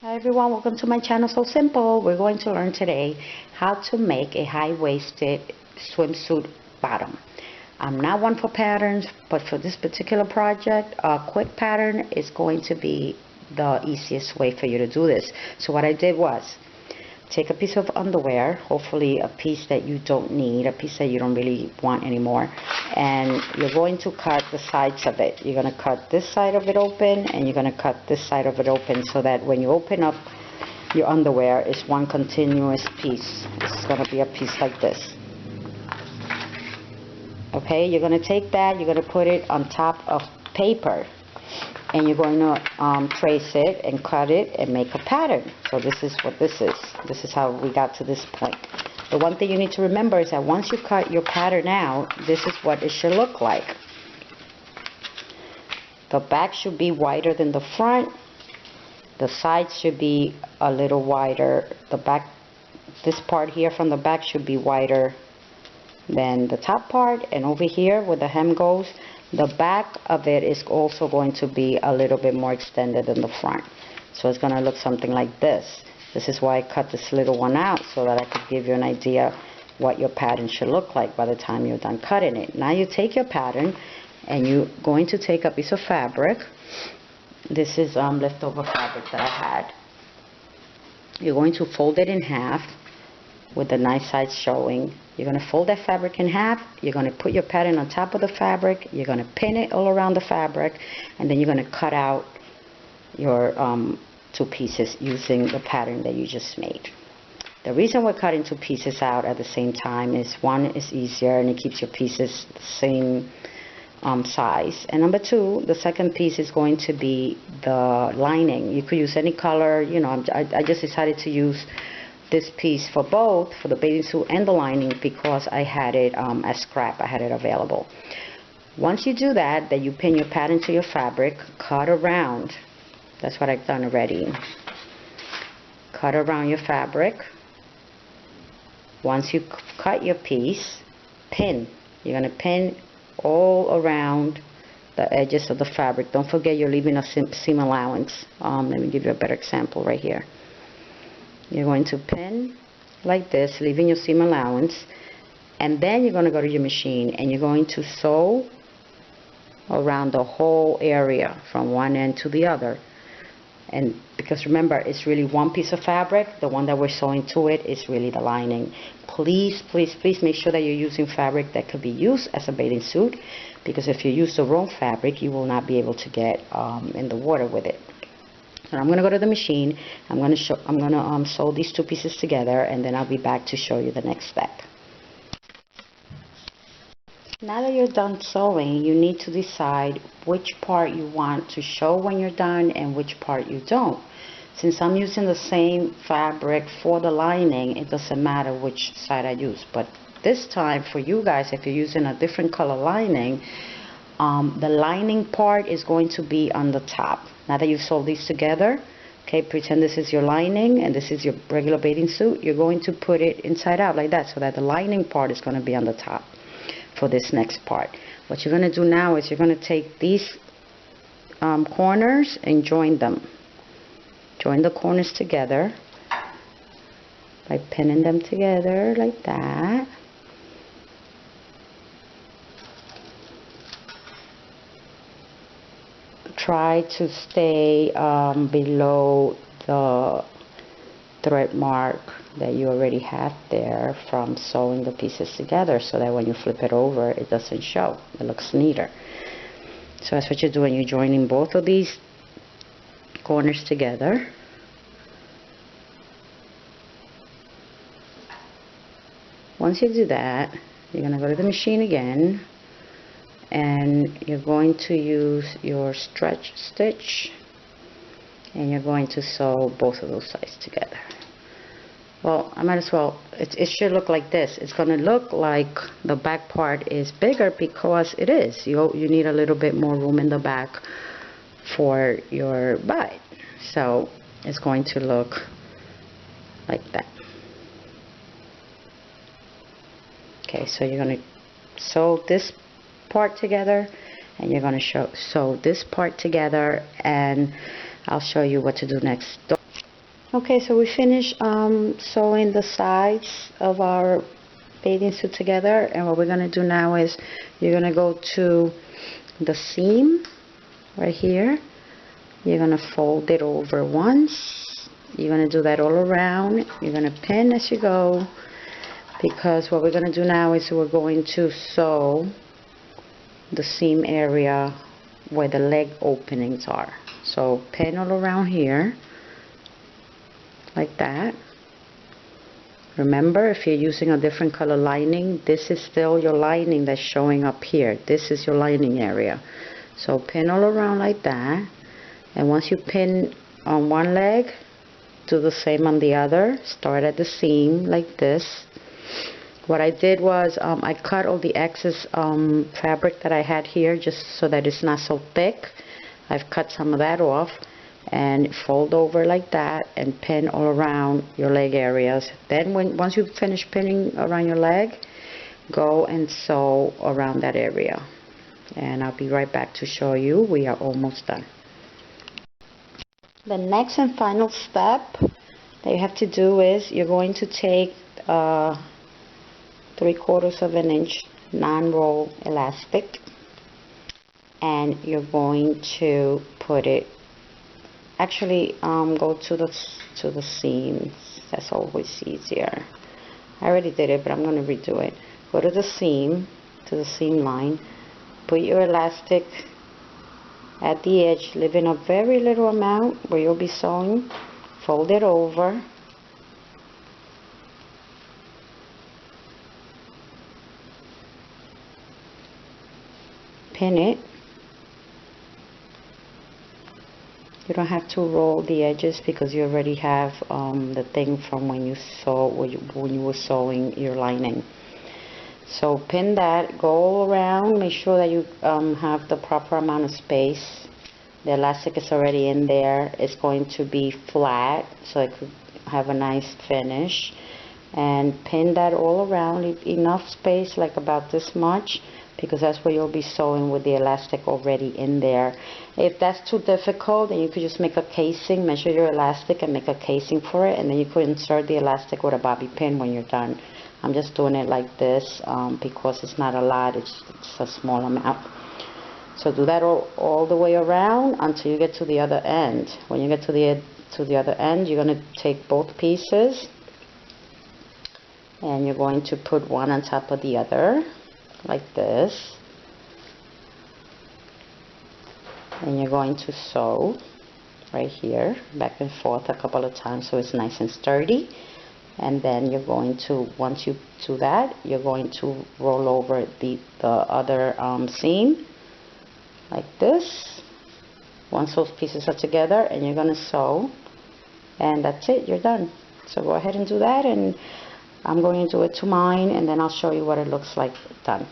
Hi everyone, welcome to my channel. So simple. We're going to learn today how to make a high-waisted swimsuit bottom. I'm not one for patterns, but for this particular project, a quick pattern is going to be the easiest way for you to do this. So what I did was take a piece of underwear, hopefully a piece that you don't need, a piece that you don't really want anymore, and you're going to cut the sides of it. You're going to cut this side of it open, and you're going to cut this side of it open, so that when you open up your underwear, it's one continuous piece. It's going to be a piece like this. Okay, you're going to take that, you're going to put it on top of paper, and you're going to trace it and cut it and make a pattern. So this is what this is. This is how we got to this point. The one thing you need to remember is that once you cut your pattern out, this is what it should look like. The back should be wider than the front. The sides should be a little wider. The back, this part here from the back should be wider than the top part. And over here where the hem goes, the back of it is also going to be a little bit more extended than the front. So it's going to look something like this. This is why I cut this little one out, so that I could give you an idea what your pattern should look like by the time you're done cutting it. Now you take your pattern and you're going to take a piece of fabric. This is leftover fabric that I had. You're going to fold it in half with the nice sides showing. You're going to fold that fabric in half. You're going to put your pattern on top of the fabric. You're going to pin it all around the fabric, and then you're going to cut out your two pieces using the pattern that you just made. The reason we're cutting two pieces out at the same time is, one, is easier and it keeps your pieces the same size, and number two, the second piece is going to be the lining. You could use any color, you know. I just decided to use this piece for both, for the bathing suit and the lining, because I had it as scrap. I had it available. Once you do that, then you pin your pattern to your fabric, cut around. That's what I've done already. Cut around your fabric. Once you cut your piece, pin. You're going to pin all around the edges of the fabric. Don't forget you're leaving a seam allowance. Let me give you a better example right here. You're going to pin like this, leaving your seam allowance, and then you're going to go to your machine and you're going to sew around the whole area from one end to the other. And because remember, it's really one piece of fabric, the one that we're sewing to it is really the lining. Please, please, please make sure that you're using fabric that could be used as a bathing suit, because if you use the wrong fabric, you will not be able to get in the water with it. So I'm going to go to the machine. I'm going to sew these two pieces together, and then I'll be back to show you the next step. Now that you're done sewing, you need to decide which part you want to show when you're done and which part you don't. Since I'm using the same fabric for the lining, it doesn't matter which side I use. But this time for you guys, if you're using a different color lining, the lining part is going to be on the top. Now that you've sewed these together, okay, pretend this is your lining and this is your regular bathing suit. You're going to put it inside out like that, so that the lining part is going to be on the top for this next part. What you're going to do now is you're going to take these corners and join them. Join the corners together by pinning them together like that. Try to stay below the thread mark that you already have there from sewing the pieces together, so that when you flip it over, it doesn't show. It looks neater. So that's what you're doing. You're joining both of these corners together. Once you do that, you're going to go to the machine again, and you're going to use your stretch stitch, and you're going to sew both of those sides together. Well, I might as well, it should look like this. It's going to look like the back part is bigger, because it is. You need a little bit more room in the back for your butt. So it's going to look like that. Okay, so you're going to sew this part together, and you're going to sew this part together, and I'll show you what to do next. Okay, so we finished sewing the sides of our bathing suit together, and what we're going to do now is you're going to go to the seam right here. You're going to fold it over once. You're going to do that all around. You're going to pin as you go, because what we're going to do now is we're going to sew the seam area where the leg openings are. So pin all around here like that. Remember, if you're using a different color lining, this is still your lining that's showing up here. This is your lining area. So pin all around like that, and once you pin on one leg, do the same on the other. Start at the seam like this. What I did was I cut all the excess fabric that I had here, just so that it's not so thick. I've cut some of that off, and fold over like that and pin all around your leg areas. Then once you finish pinning around your leg, go and sew around that area, and I'll be right back to show you. We are almost done. The next and final step that you have to do is you're going to take 3/4 of an inch non-roll elastic, and you're going to put it, actually go to the seams. That's always easier. I already did it, but I'm going to redo it. Go to the seam line, put your elastic at the edge, leaving a very little amount where you'll be sewing. Fold it over, pin it. You don't have to roll the edges because you already have the thing from when you were sewing your lining. So pin that, go all around, make sure that you have the proper amount of space. The elastic is already in there. It's going to be flat so it could have a nice finish. And pin that all around, leave enough space, like about this much, because that's where you'll be sewing with the elastic already in there. If that's too difficult, then you could just make a casing, measure your elastic and make a casing for it, and then you could insert the elastic with a bobby pin when you're done. I'm just doing it like this because it's not a lot, it's a small amount. So do that all the way around until you get to the other end. When you get to the other end, you're going to take both pieces and you're going to put one on top of the other like this, and you're going to sew right here back and forth a couple of times so it's nice and sturdy. And then you're going to, once you do that, you're going to roll over the other seam like this once those pieces are together, and you're going to sew, and that's it, you're done. So go ahead and do that, and I'm going to do it to mine, and then I'll show you what it looks like done.